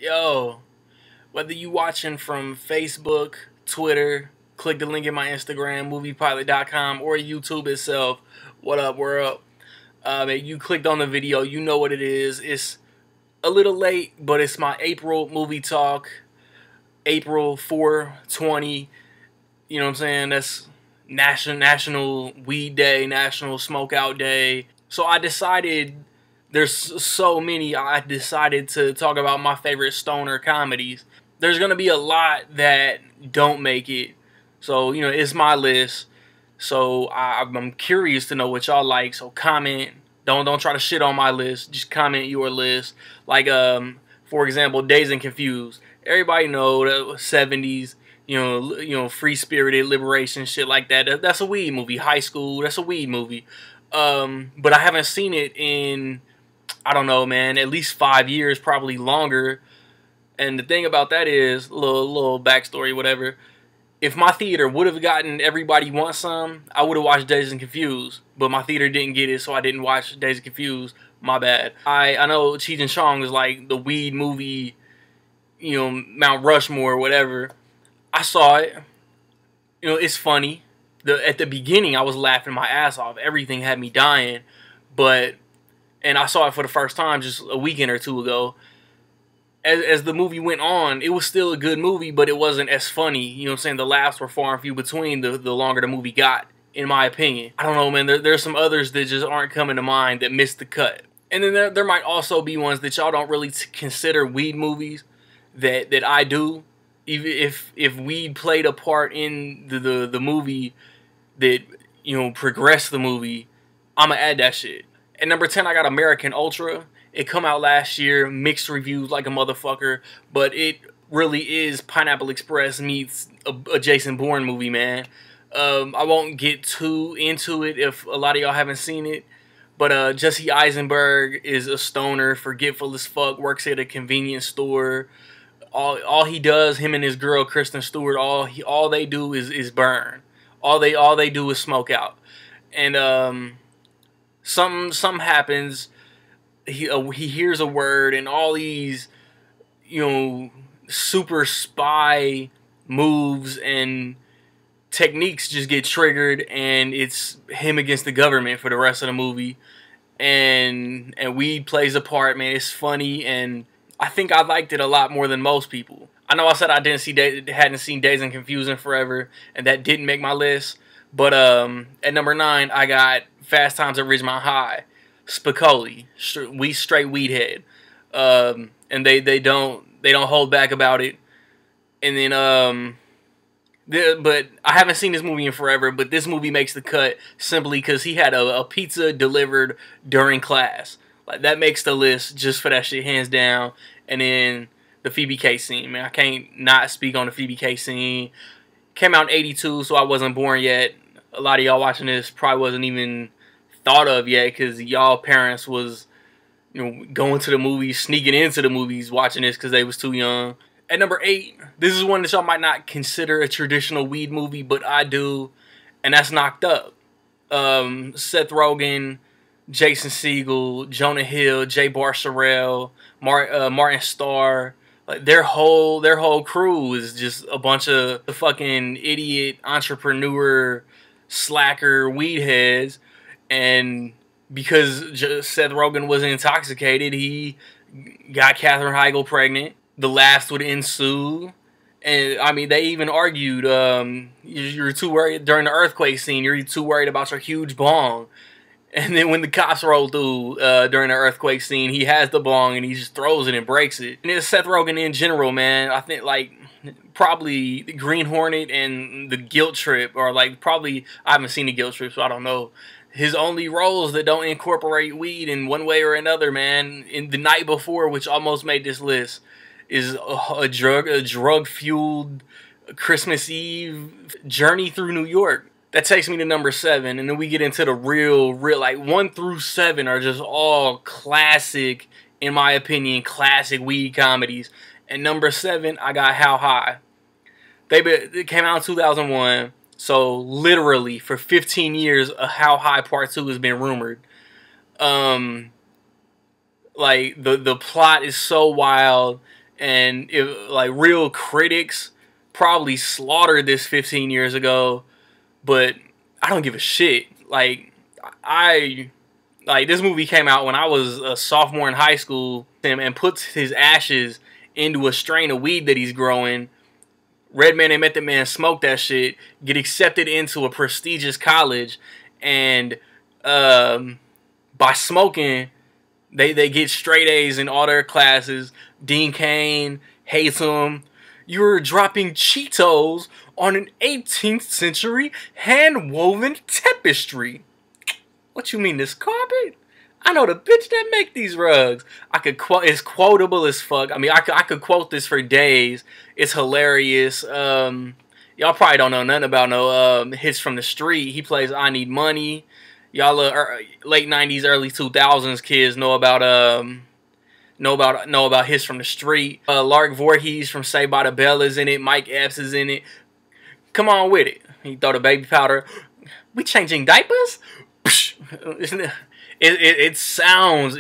Yo, whether you watching from Facebook, Twitter, click the link in my Instagram, moviepilot.com, or YouTube itself, what up, we're up. If you clicked on the video, you know what it is. It's a little late, but it's my April movie talk. April 4/20. You know what I'm saying? That's National Weed Day, National Smokeout Day. So I decided, there's so many, I decided to talk about my favorite stoner comedies. There's going to be a lot that don't make it. So, you know, it's my list. So I'm curious to know what y'all like. So comment. Don't try to shit on my list. Just comment your list. Like, for example, Dazed and Confused. Everybody know the 70s. You know, free spirited liberation, shit like that. That's a weed movie. High School. That's a weed movie. But I haven't seen it in, I don't know, man, at least 5 years, probably longer. And the thing about that is, little backstory, whatever. If my theater would have gotten Everybody Wants Some, I would have watched Dazed and Confused. But my theater didn't get it, so I didn't watch Dazed and Confused. My bad. I know Cheech and Chong is like the weed movie, you know, Mount Rushmore or whatever. I saw it. You know, it's funny. At the beginning, I was laughing my ass off. Everything had me dying. And I saw it for the first time just a weekend or two ago. As the movie went on, it was still a good movie, but it wasn't as funny. You know what I'm saying? The laughs were far and few between the longer the movie got, in my opinion. I don't know, man. There's some others that just aren't coming to mind that missed the cut. And then there might also be ones that y'all don't really consider weed movies that I do. Even if weed played a part in the movie that, you know, progressed the movie, I'ma add that shit. At number 10, I got American Ultra. It come out last year, mixed reviews like a motherfucker, but it really is Pineapple Express meets a Jason Bourne movie, man. I won't get too into it if a lot of y'all haven't seen it, but Jesse Eisenberg is a stoner, forgetful as fuck, works at a convenience store. All he does, him and his girl Kristen Stewart, all they do is burn. All they do is smoke out. And something happens. He hears a word, and all these, you know, super spy moves and techniques just get triggered, and it's him against the government for the rest of the movie. And weed plays a part, man. It's funny, and I think I liked it a lot more than most people. I know I said I hadn't seen Dazed and Confused in forever, and that didn't make my list. But at number 9, I got Fast Times at Ridgemont High. Spicoli, straight weed head, and they don't hold back about it. And then but I haven't seen this movie in forever. But this movie makes the cut simply because he had a pizza delivered during class. Like, that makes the list just for that shit, hands down. And then the Phoebe K scene, man, I can't not speak on the Phoebe K scene. Came out in '82, so I wasn't born yet. A lot of y'all watching this probably wasn't even thought of yet, because y'all parents was, you know, going to the movies, sneaking into the movies, watching this because they was too young. At number 8, this is one that y'all might not consider a traditional weed movie, but I do, and that's Knocked Up. Seth Rogen, Jason Segel, Jonah Hill, Jay Baruchel, Martin Starr. Like, their whole crew is just a bunch of fucking idiot entrepreneur slacker weed heads. And because Seth Rogen was intoxicated, he got Katherine Heigl pregnant. The laughs would ensue. And, I mean, they even argued, you're too worried, during the earthquake scene, you're too worried about your huge bong. And then when the cops roll through during the earthquake scene, he has the bong and he just throws it and breaks it. And it's Seth Rogen in general, man. I think, like, probably the Green Hornet and the Guilt Trip, or, like, probably, I haven't seen the Guilt Trip, so I don't know. His only roles that don't incorporate weed in one way or another, man. In The Night Before, which almost made this list, is a drug-fueled Christmas Eve journey through New York. That takes me to number 7, and then we get into the real, like, 1 through 7 are just all classic, in my opinion, classic weed comedies. And number 7, I got How High. It came out in 2001. So, literally, for 15 years, a How High Part 2 has been rumored. Like, the plot is so wild, and like real critics probably slaughtered this 15 years ago, but I don't give a shit. Like this movie came out when I was a sophomore in high school, and puts his ashes into a strain of weed that he's growing. Redman and Method Man smoke that shit, get accepted into a prestigious college, and by smoking, they get straight A's in all their classes. Dean Cain hates him. You're dropping Cheetos on an 18th century hand-woven tapestry. What you mean, this carpet? I know the bitch that make these rugs. I could quote. It's quotable as fuck. I mean, I could quote this for days. It's hilarious. Y'all probably don't know nothing about no hits from the street. He plays I Need Money. Y'all late 90s, early 2000s kids know about hits from the street. Lark Voorhees from Saved by the Bell is in it. Mike Epps is in it. Come on with it. He throw the baby powder. We changing diapers? It sounds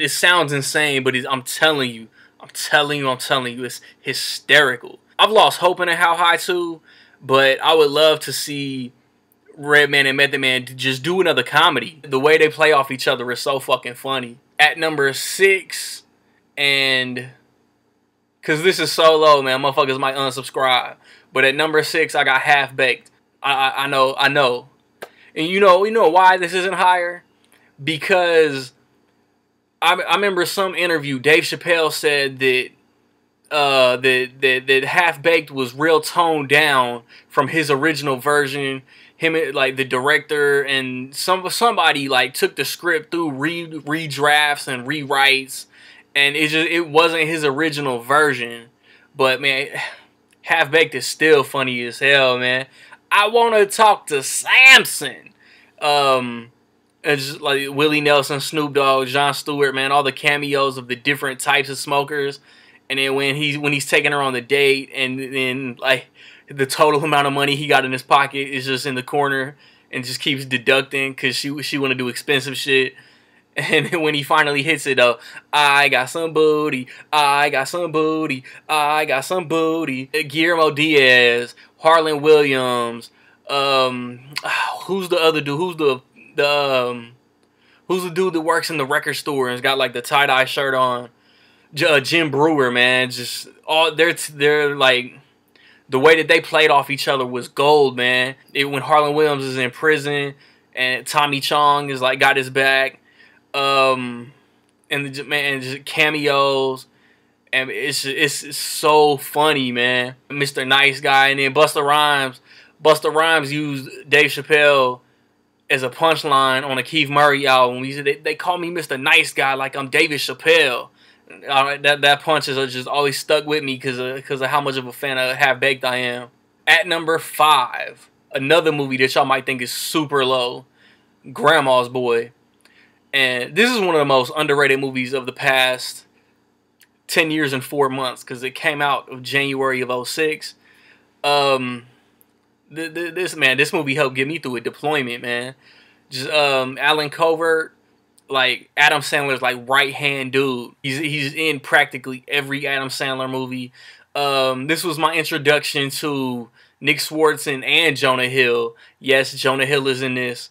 insane, but I'm telling you, it's hysterical. I've lost hope in it How High too, but I would love to see Redman and Method Man just do another comedy. The way they play off each other is so fucking funny. At number 6, and cause this is so low, man, motherfuckers might unsubscribe. But at number 6, I got Half Baked. I know. And you know why this isn't higher? Because I remember some interview, Dave Chappelle said that Half Baked was real toned down from his original version. Him, like the director and somebody like took the script through redrafts and rewrites, and it wasn't his original version. But man, Half Baked is still funny as hell, man. I want to talk to Samson. And just like Willie Nelson, Snoop Dogg, Jon Stewart, man, all the cameos of the different types of smokers. And then when he's taking her on the date, and then like the total amount of money he got in his pocket is just in the corner and just keeps deducting because she want to do expensive shit. And then when he finally hits it though, I got some booty, I got some booty, I got some booty. Guillermo Diaz, Harlan Williams, who's the other dude? Who's the dude that works in the record store and's got like the tie-dye shirt on? Jim Brewer, man. Just all they're like, the way that they played off each other was gold, man. When Harlan Williams is in prison and Tommy Chong is like got his back, and just cameos, and it's so funny, man. Mr. Nice Guy, and then Busta Rhymes used Dave Chappelle as a punchline on a Keith Murray album. He said, they call me Mr. Nice Guy like I'm David Chappelle. That punch has just always stuck with me because of how much of a fan of Half Baked I am. At number 5, another movie that y'all might think is super low, Grandma's Boy. And this is one of the most underrated movies of the past 10 years and 4 months because it came out of January of 2006. This movie helped get me through a deployment, man. Just Alan Covert, like Adam Sandler's like right hand dude. He's in practically every Adam Sandler movie. This was my introduction to Nick Swardson and Jonah Hill. Yes, Jonah Hill is in this.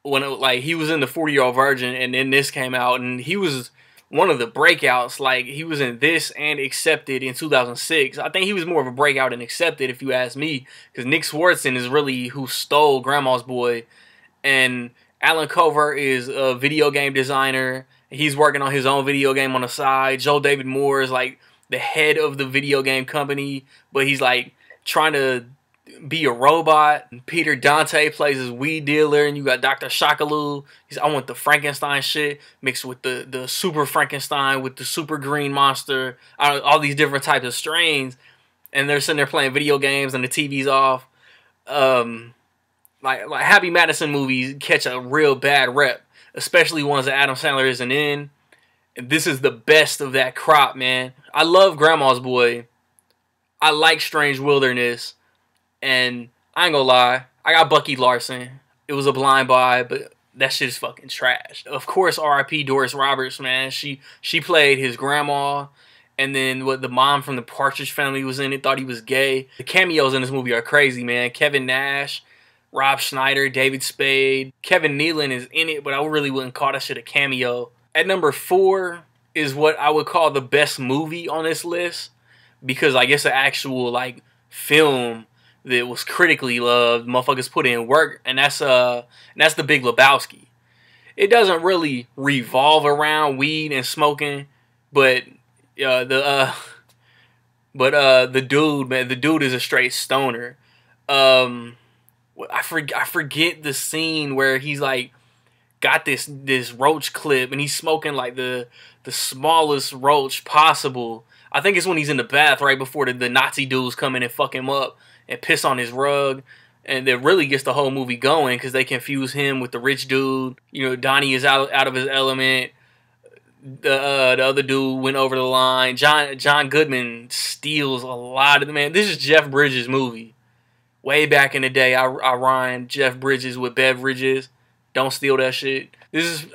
He was in the 40-Year-Old Virgin, and then this came out, and he was one of the breakouts. Like, he was in this and Accepted in 2006. I think he was more of a breakout in Accepted, if you ask me, because Nick Swardson is really who stole Grandma's Boy, and Alan Covert is a video game designer. He's working on his own video game on the side. Joel David Moore is like the head of the video game company, but he's like trying to be a robot. And Peter Dante plays his weed dealer, and you got Dr. Shakalu. I want the Frankenstein shit mixed with the super Frankenstein with the super green monster. All these different types of strains, and they're sitting there playing video games, and the TV's off. Like Happy Madison movies catch a real bad rep, especially ones that Adam Sandler isn't in. And this is the best of that crop, man. I love Grandma's Boy. I like Strange Wilderness. And I ain't gonna lie, I got Bucky Larson. It was a blind buy, but that shit is fucking trash. Of course, R.I.P. Doris Roberts, man. She played his grandma, And then what, the mom from the Partridge Family was in it, thought he was gay. The cameos in this movie are crazy, man. Kevin Nash, Rob Schneider, David Spade. Kevin Nealon is in it, but I really wouldn't call that shit a cameo. At number 4 is what I would call the best movie on this list, because like it's an actual like film that was critically loved. Motherfuckers put in work, and that's The Big Lebowski. It doesn't really revolve around weed and smoking, but the dude, man, the dude is a straight stoner. I forget the scene where he's like got this roach clip and he's smoking like the smallest roach possible. I think it's when he's in the bath right before the Nazi dudes come in and fuck him up and piss on his rug. And that really gets the whole movie going because they confuse him with the rich dude. You know, Donnie is out of his element. The other dude went over the line. John Goodman steals a lot of the, man. This is Jeff Bridges' movie. Way back in the day, I rhymed Jeff Bridges with beverages. Don't steal that shit. This is,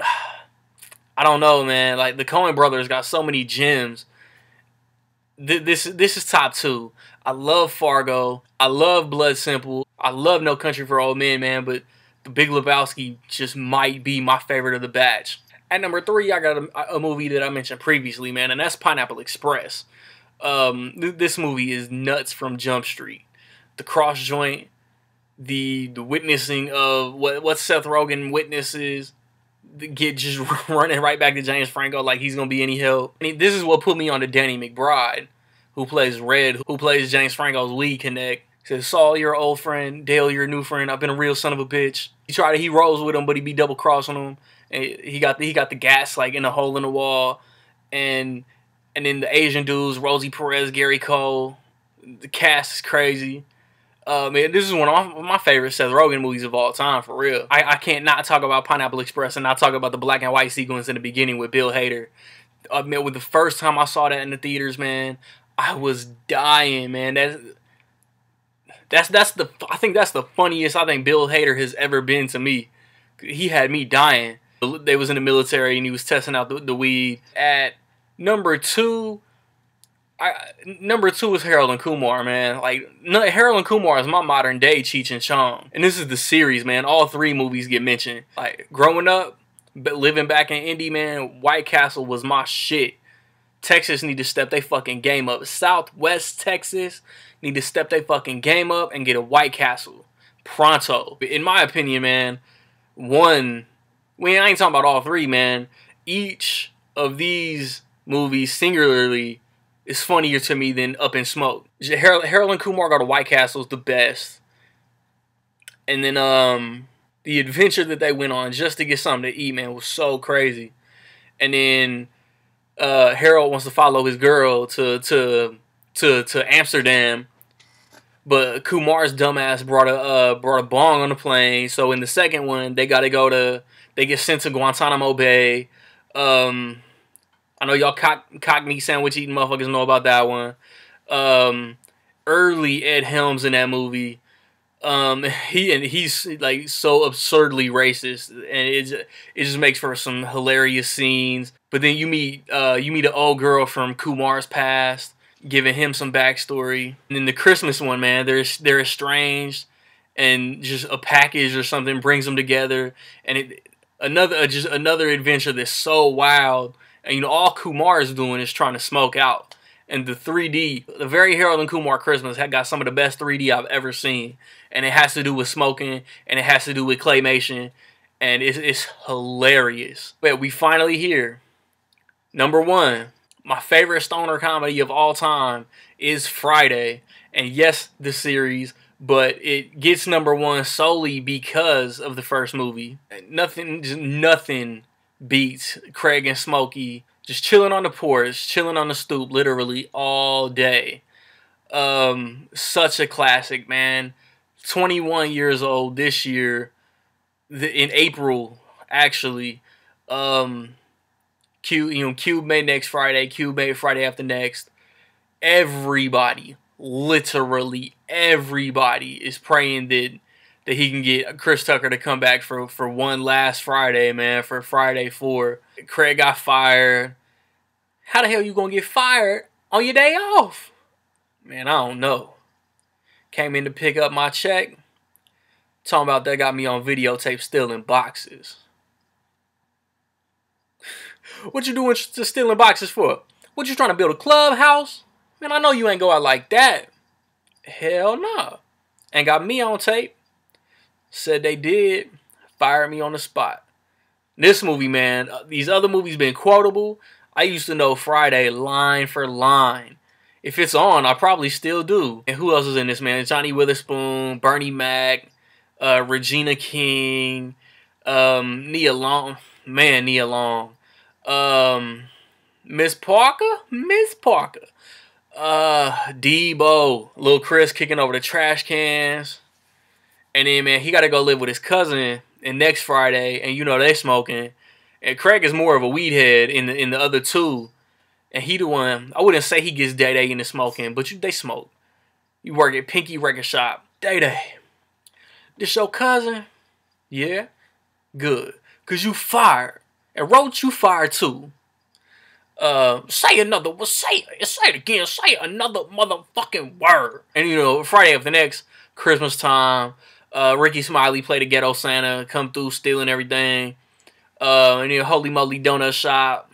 I don't know, man. Like, the Coen brothers got so many gems. This is top 2. I love Fargo. I love Blood Simple. I love No Country for Old Men, man. But The Big Lebowski just might be my favorite of the batch. At number 3, I got a movie that I mentioned previously, man, and that's Pineapple Express. This movie is nuts from Jump Street. The cross joint, the witnessing of what Seth Rogen witnesses, get just running right back to James Franco like he's gonna be any help. I mean, this is what put me on to Danny McBride, who plays Red, who plays James Franco's weed connect. He says, Saul, you're an old friend. Dale, you're a new friend. I've been a real son of a bitch. He rolls with him, but he be double crossing him. And he got the gas like in a hole in the wall, and then the Asian dudes, Rosie Perez, Gary Cole. The cast is crazy. Man, this is one of my favorite Seth Rogen movies of all time, for real. I can't not talk about Pineapple Express and not talk about the black and white sequence in the beginning with Bill Hader. Man, with the first time I saw that in the theaters, man, I was dying, man. I think that's the funniest I think Bill Hader has ever been to me. He had me dying. They was in the military and he was testing out the weed. At number 2, number 2 is Harold and Kumar, man. Like, Harold and Kumar is my modern day Cheech and Chong. And this is the series, man. All 3 movies get mentioned. Like, growing up, but living back in Indy, man, White Castle was my shit. Texas need to step their fucking game up. Southwest Texas need to step their fucking game up and get a White Castle. Pronto. In my opinion, man, I ain't talking about all 3, man. Each of these movies singularly is funnier to me than Up in Smoke. Harold and Kumar Go to White Castle is the best. And then the adventure that they went on just to get something to eat, man, was so crazy. And then Harold wants to follow his girl to Amsterdam, but Kumar's dumbass brought a bong on the plane. So in the second one, they get sent to Guantanamo Bay. I know y'all cock meat sandwich eating motherfuckers know about that one. Early Ed Helms in that movie. He's like so absurdly racist, and it just makes for some hilarious scenes. But then you meet an old girl from Kumar's past, giving him some backstory. And then the Christmas one, man, they're estranged, and just a package or something brings them together, and another adventure that's so wild. And all Kumar is doing is trying to smoke out. And the 3D, the very Harold and Kumar Christmas had got some of the best 3D I've ever seen. And it has to do with smoking, and it has to do with claymation, and it's hilarious. But we finally here. Number 1, my favorite stoner comedy of all time is Friday. And yes, the series, but it gets number 1 solely because of the first movie. Nothing beats Craig and Smokey just chilling on the porch, chilling on the stoop, literally all day. Such a classic, man. 21 years old this year, in April, actually. Cube made next Friday. Cube made Friday after next. Everybody, literally everybody, is praying that he can get Chris Tucker to come back for one last Friday, man, for Friday 4. Craig got fired. How the hell you gonna get fired on your day off? Man, I don't know. Came in to pick up my check. Talking about they got me on videotape stealing boxes. What you doing stealing boxes for? What you trying to build a clubhouse? Man, I know you ain't go out like that. Hell no. And got me on tape. Said they did. Fired me on the spot. This movie, man, these other movies been quotable. I used to know Friday line for line. If it's on, I probably still do. And who else is in this, man? Johnny Witherspoon, Bernie Mac, Regina King, Nia Long. Man, Nia Long. Miss Parker? Miss Parker. Debo. Lil Chris kicking over the trash cans. And then, man, he got to go live with his cousin and next Friday. And you know they smoking. And Craig is more of a weed head in the other two. And he the one, I wouldn't say he gets day-day into smoking, but they smoke. You work at Pinky Record Shop. Day-day. This your cousin? Yeah? Good. Because you fired. And Roach, you fired too. Say another, say it again. Say another motherfucking word. And you know, Friday after next, Christmas time, Ricky Smiley played the ghetto Santa, come through stealing everything. And then Holy Moly Donut Shop.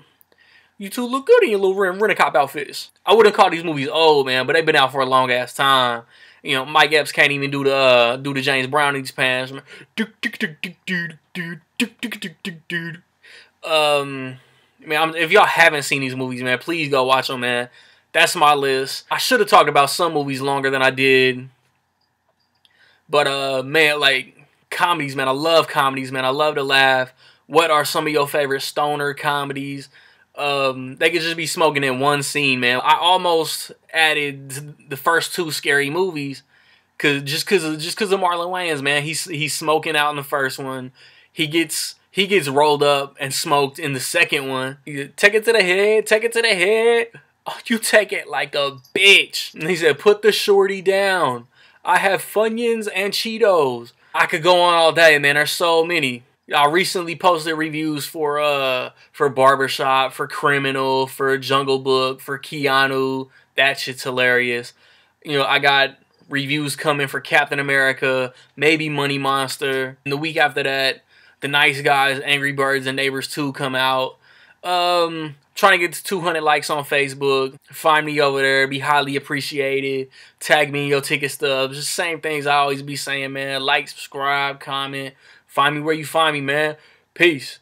You two look good in your little rent-a-cop outfits. I wouldn't call these movies old, man, but they've been out for a long ass time. You know, Mike Epps can't even do the James Brown in these pants. Man, if y'all haven't seen these movies, man, please go watch them, man. That's my list. I should have talked about some movies longer than I did. But, man, like, comedies, man. I love comedies, man. I love to laugh. What are some of your favorite stoner comedies? They could just be smoking in one scene, man. I almost added the first two Scary Movies, just cause of Marlon Wayans, man. He's smoking out in the first one. He gets rolled up and smoked in the second one. Take it to the head, take it to the head. Oh, you take it like a bitch. And he said, put the shorty down. I have Funyuns and Cheetos. I could go on all day, man. There's so many. I recently posted reviews for Barbershop, for Criminal, for Jungle Book, for Keanu. That shit's hilarious. You know, I got reviews coming for Captain America, maybe Money Monster. And the week after that, The Nice Guys, Angry Birds, and Neighbors 2 come out. Trying to get to 200 likes on Facebook. Find me over there. Be highly appreciated. Tag me in your ticket stubs. Just same things I always be saying, man. Like, subscribe, comment. Find me where you find me, man. Peace.